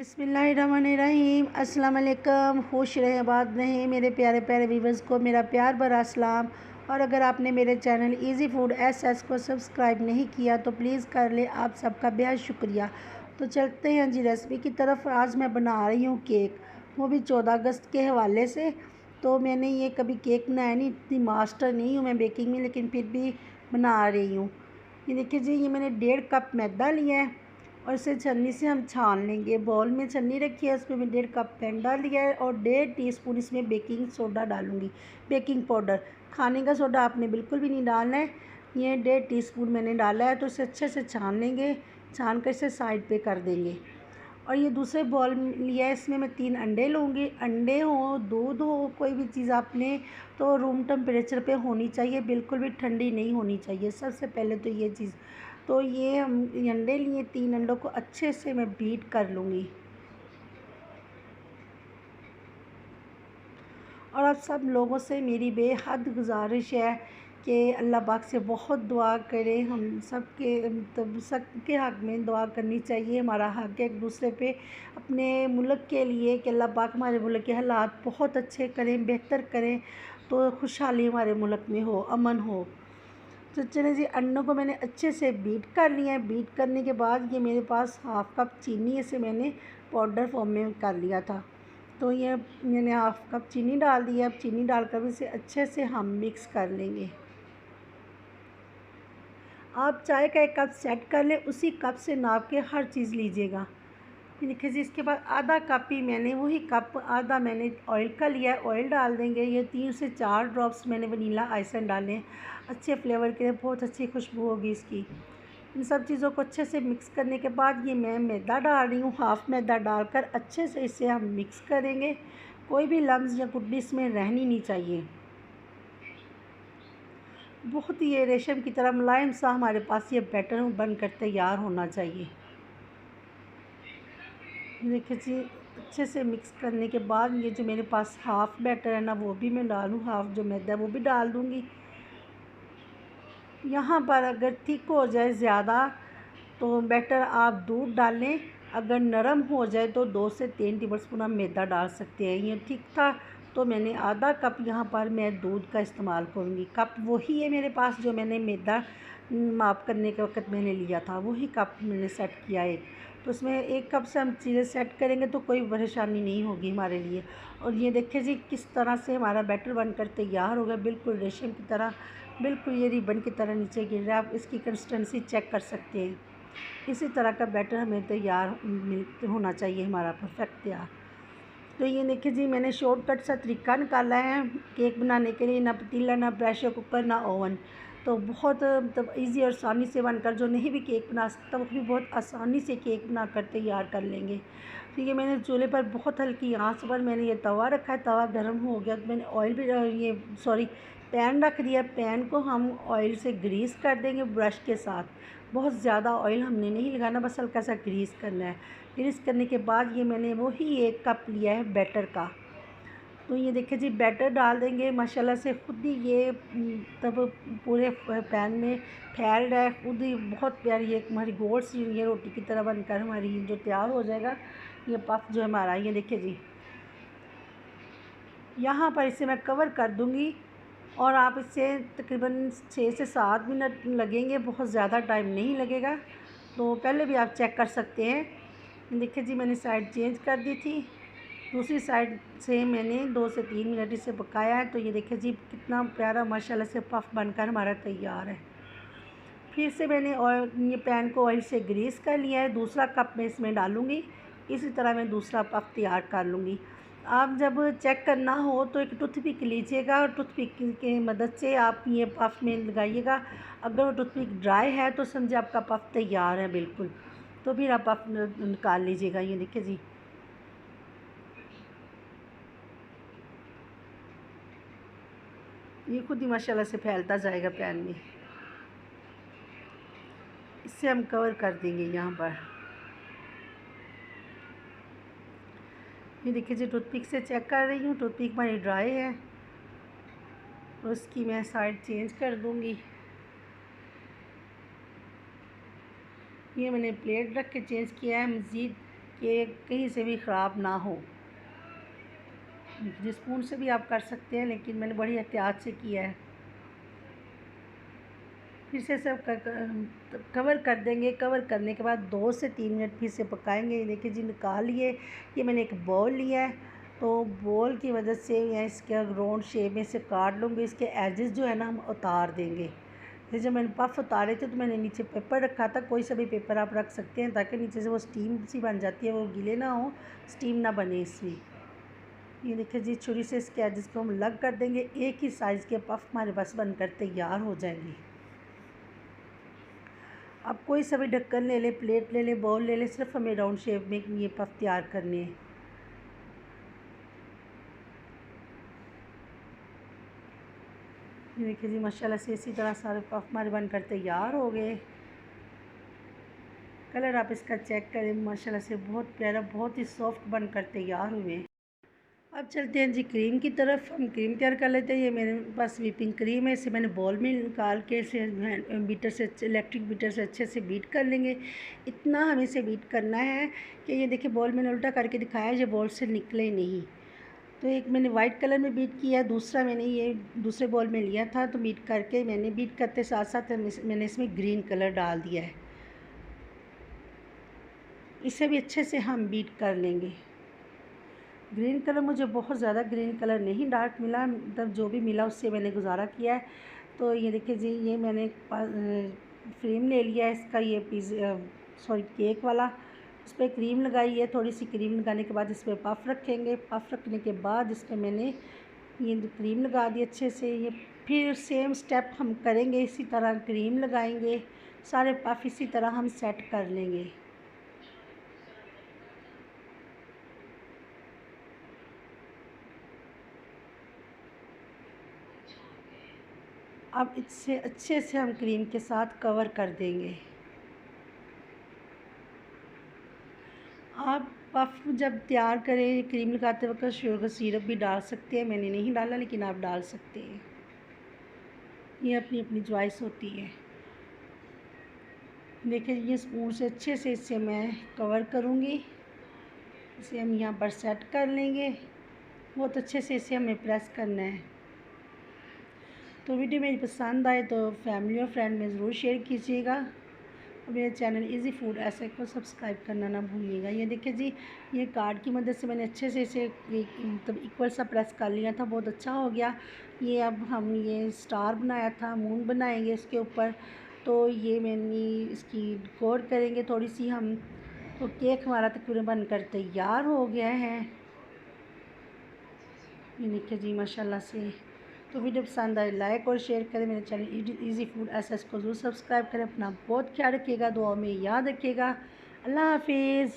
बिस्मिल्लाहिर्रहमानिर्रहीम। अस्सलाम वालेकुम। खुश रहें, आबाद रहें मेरे प्यारे प्यारे व्यूवर्स को मेरा प्यार भरा सलाम। और अगर आपने मेरे चैनल इजी फूड एस को सब्सक्राइब नहीं किया तो प्लीज़ कर ले, आप सबका बेहद शुक्रिया। तो चलते हैं जी रेसिपी की तरफ। आज मैं बना रही हूँ केक, वो भी 14 अगस्त के हवाले से। तो मैंने ये कभी केक बनाया नहीं, इतनी मास्टर नहीं हूँ मैं बेकिंग में, लेकिन फिर भी बना रही हूँ। ये देखिए जी, ये मैंने 1.5 कप मैदा लिया है और इसे छन्नी से हम छान लेंगे। बाउल में छन्नी रखी है, उसमें मैं 1.5 कप पैन डाल दिया है और 1.5 टीस्पून इसमें बेकिंग सोडा डालूँगी, बेकिंग पाउडर। खाने का सोडा आपने बिल्कुल भी नहीं डालना है। ये 1.5 टीस्पून मैंने डाला है, तो इसे अच्छे से छान लेंगे। छान कर इसे साइड पे कर देंगे। और ये दूसरे बाउल लिया है, इसमें मैं 3 अंडे लूँगी। अंडे हो, दूध हो, कोई भी चीज़ आपने तो रूम टेम्परेचर पे होनी चाहिए, बिल्कुल भी ठंडी नहीं होनी चाहिए। सबसे पहले तो ये चीज़, तो ये हम अंडे लिए, 3 अंडों को अच्छे से मैं बीट कर लूँगी। और अब सब लोगों से मेरी बेहद गुजारिश है कि अल्लाह पाक से बहुत दुआ करें। हम सब के मतलब सबके हक़ में दुआ करनी चाहिए। हमारा हक़ है एक दूसरे पे, अपने मुल्क के लिए, कि अल्लाह पाक हमारे मुल्क के हालात बहुत अच्छे करें, बेहतर करें, तो खुशहाली हमारे मुल्क में हो, अमन हो। तो चलिए जी, अंडों को मैंने अच्छे से बीट कर लिया है। बीट करने के बाद ये मेरे पास हाफ़ कप चीनी, इसे मैंने पाउडर फॉर्म में कर लिया था। तो ये मैंने हाफ़ कप चीनी डाल दी है। अब चीनी डालकर इसे अच्छे से हम मिक्स कर लेंगे। आप चाय का 1 कप सेट कर लें, उसी कप से नाप के हर चीज़ लीजिएगा। ये देखिए जी, इसके बाद आधा कप ही मैंने, वही कप आधा मैंने ऑयल का लिया है, ऑयल डाल देंगे। ये 3 से 4 ड्रॉप्स मैंने वनीला एसेंस डाले हैं, अच्छे फ्लेवर के लिए, बहुत अच्छी खुशबू होगी इसकी। इन सब चीज़ों को अच्छे से मिक्स करने के बाद ये मैं मैदा डाल रही हूँ। हाफ़ मैदा डालकर अच्छे से इसे हम मिक्स करेंगे। कोई भी लम्स या गुठली इसमें रहनी नहीं चाहिए। बहुत ही ये रेशम की तरह मुलायम सा हमारे पास ये बैटर बनकर तैयार होना चाहिए। देखिए जी, अच्छे से मिक्स करने के बाद ये जो मेरे पास हाफ़ बैटर है ना, वो भी मैं डालूँ, हाफ़ जो मैदा है वो भी डाल दूँगी। यहाँ पर अगर थिक हो जाए ज़्यादा तो बेटर आप दूध डालें, अगर नरम हो जाए तो 2 से 3 टेबलस्पून आप मैदा डाल सकते हैं। ये ठीक था, तो मैंने आधा कप यहाँ पर मैं दूध का इस्तेमाल करूँगी। कप वही है मेरे पास जो मैंने मैदा माप करने के वक़्त मैंने लिया था, वही कप मैंने सेट किया है। तो उसमें 1 कप से हम चीज़ें सेट करेंगे तो कोई परेशानी नहीं होगी हमारे लिए। और ये देखिए जी, किस तरह से हमारा बैटर बनकर तैयार हो गया, बिल्कुल रेशम की तरह, बिल्कुल ये रिबन की तरह नीचे गिर रहा है। आप इसकी कंसिस्टेंसी चेक कर सकते हैं। इसी तरह का बैटर हमें तैयार होना चाहिए, हमारा परफेक्ट तैयार। तो ये देखिए जी, मैंने शॉर्टकट सा तरीका निकाला है केक बनाने के लिए। ना पतीला, ना प्रेशर कुकर, ना ओवन। तो बहुत मतलब ईज़ी और आसानी से बनकर, जो नहीं भी केक बना सकता वो भी बहुत आसानी से केक बनाकर तैयार कर लेंगे। तो ये मैंने चूल्हे पर बहुत हल्की आंच पर मैंने ये तवा रखा है। तवा गर्म हो गया तो मैंने ऑयल भी पैन रख दिया। पैन को हम ऑयल से ग्रीस कर देंगे ब्रश के साथ। बहुत ज़्यादा ऑयल हमने नहीं लगाना, बस हल्का सा ग्रीस करना है। ग्रीस करने के बाद ये मैंने वही 1 कप लिया है बैटर का। तो ये देखिए जी, बैटर डाल देंगे। माशाल्लाह से खुद ही ये तब पूरे पैन में फैल रहा है, खुद ही बहुत प्यारी एक हमारी गोल सी ये रोटी की तरह बनकर हमारी जो तैयार हो जाएगा। ये पफ जो हमारा, ये देखिए जी, यहाँ पर इसे मैं कवर कर दूँगी और आप इसे तकरीबन 6 से 7 मिनट लगेंगे, बहुत ज़्यादा टाइम नहीं लगेगा। तो पहले भी आप चेक कर सकते हैं। देखिए जी, मैंने साइड चेंज कर दी थी, दूसरी साइड से मैंने 2 से 3 मिनट इसे पकाया है। तो ये देखिए जी, कितना प्यारा माशाल्लाह से पफ बनकर हमारा तैयार है। फिर से मैंने ये पैन को ऑयल से ग्रीस कर लिया है। दूसरा कप मैं इसमें डालूँगी। इसी तरह मैं दूसरा पफ तैयार कर लूँगी। आप जब चेक करना हो तो एक टूथपिक लीजिएगा और टूथपिक की मदद से आप ये पफ में लगाइएगा। अगर वो टूथपिक ड्राई है तो समझिए आपका पफ तैयार है बिल्कुल। तो फिर आप पफ निकाल लीजिएगा। ये देखिए जी, ये खुद ही माशाल्लाह से फैलता जाएगा पैन में। इससे हम कवर कर देंगे यहाँ पर। ये देखिए जी, टूथपिक से चेक कर रही हूँ, टूथपिक हमारी ड्राई है, तो इसकी मैं साइड चेंज कर दूँगी। ये मैंने प्लेट रख के चेंज किया है। मज़ीद कि कहीं से भी ख़राब ना हो। जिस स्पून से भी आप कर सकते हैं, लेकिन मैंने बड़ी एहतियात से किया है। फिर से सब कवर कर देंगे। कवर करने के बाद 2 से 3 मिनट फिर से पकाएंगे। ये देखिए जी, निकाल लिए। ये मैंने एक बॉल लिया है, तो बॉल की मदद से या इसके राउंड शेप में से काट लूँगी। इसके एजेस जो है ना हम उतार देंगे। जैसे जब मैंने पफ उतारे थे तो मैंने नीचे पेपर रखा था। कोई सा भी पेपर आप रख सकते हैं ताकि नीचे से वो स्टीम सी बन जाती है, वो गीले ना हो, स्टीम ना बने इसमें। ये देखिए जी, छुरी से इसके एजेस को हम अलग कर देंगे। एक ही साइज़ के पफ हमारे पास बनकर तैयार हो जाएंगे। अब कोई सा भी ढक्कन ले लें, प्लेट ले लें, बाउल ले लें, सिर्फ हमें राउंड शेप में ये पफ तैयार करने हैं। ये देखिए जी, माशाल्लाह से इसी तरह सारे पफ हमारे बनकर तैयार हो गए। कलर आप इसका चेक करें, माशाल्लाह से बहुत प्यारा, बहुत ही सॉफ्ट बनकर तैयार हुए। अब चलते हैं जी क्रीम की तरफ। हम क्रीम तैयार कर लेते हैं। ये मेरे पास व्हिपिंग क्रीम है। इसे मैंने बॉल में निकाल के इसे बीटर से, इलेक्ट्रिक बीटर से अच्छे से बीट कर लेंगे। इतना हमें इसे बीट करना है कि ये देखिए, बॉल मैंने उल्टा करके दिखाया, ये बॉल से निकले नहीं। तो एक मैंने वाइट कलर में बीट किया, दूसरा मैंने ये दूसरे बॉल में लिया था। तो बीट करके मैंने बीट करते साथ साथ मैंने इसमें ग्रीन कलर डाल दिया है। इसे भी अच्छे से हम बीट कर लेंगे। ग्रीन कलर मुझे बहुत ज़्यादा ग्रीन कलर नहीं डार्क मिला, मतलब जो भी मिला उससे मैंने गुजारा किया है। तो ये देखिए जी, ये मैंने फ्रेम ले लिया है इसका, ये केक वाला। उस पर क्रीम लगाई है। थोड़ी सी क्रीम लगाने के बाद इस पर पफ़ रखेंगे। पफ़ रखने के बाद इस पर मैंने ये क्रीम लगा दी अच्छे से। ये फिर सेम स्टेप हम करेंगे, इसी तरह क्रीम लगाएंगे। सारे पफ़ इसी तरह हम सेट कर लेंगे। अब इससे अच्छे से हम क्रीम के साथ कवर कर देंगे। आप पफ जब तैयार करें, क्रीम लगाते वक्त शुगर सिरप भी डाल सकते हैं। मैंने नहीं डाला, लेकिन आप डाल सकते हैं। ये अपनी अपनी चॉइस होती है। देखिए, ये स्पून से अच्छे से इसे मैं कवर करूँगी। इसे हम यहाँ पर सेट कर लेंगे। बहुत अच्छे से इसे हमें प्रेस करना है। तो वीडियो मेरी पसंद आए तो फैमिली और फ्रेंड में ज़रूर शेयर कीजिएगा। मेरे चैनल इजी फूड ऐसे को सब्सक्राइब करना ना भूलिएगा। ये देखिए जी, ये कार्ड की मदद से मैंने अच्छे से इसे मतलब इक्वल सा प्रेस कर लिया था। बहुत अच्छा हो गया। ये अब हम ये स्टार बनाया था, मून बनाएंगे इसके ऊपर। तो ये मैंने इसकी डेकोर करेंगे थोड़ी सी हम। तो केक हमारा तकरीबन बनकर तैयार हो गया है। ये देखिए जी, माशाल्लाह से। तो वीडियो पसंद आए लाइक और शेयर करें। मेरे चैनल इजी फूड एसएस को ज़रूर सब्सक्राइब करें। अपना बहुत ख्याल रखिएगा, दुआ में याद रखिएगा। अल्लाह हाफिज़।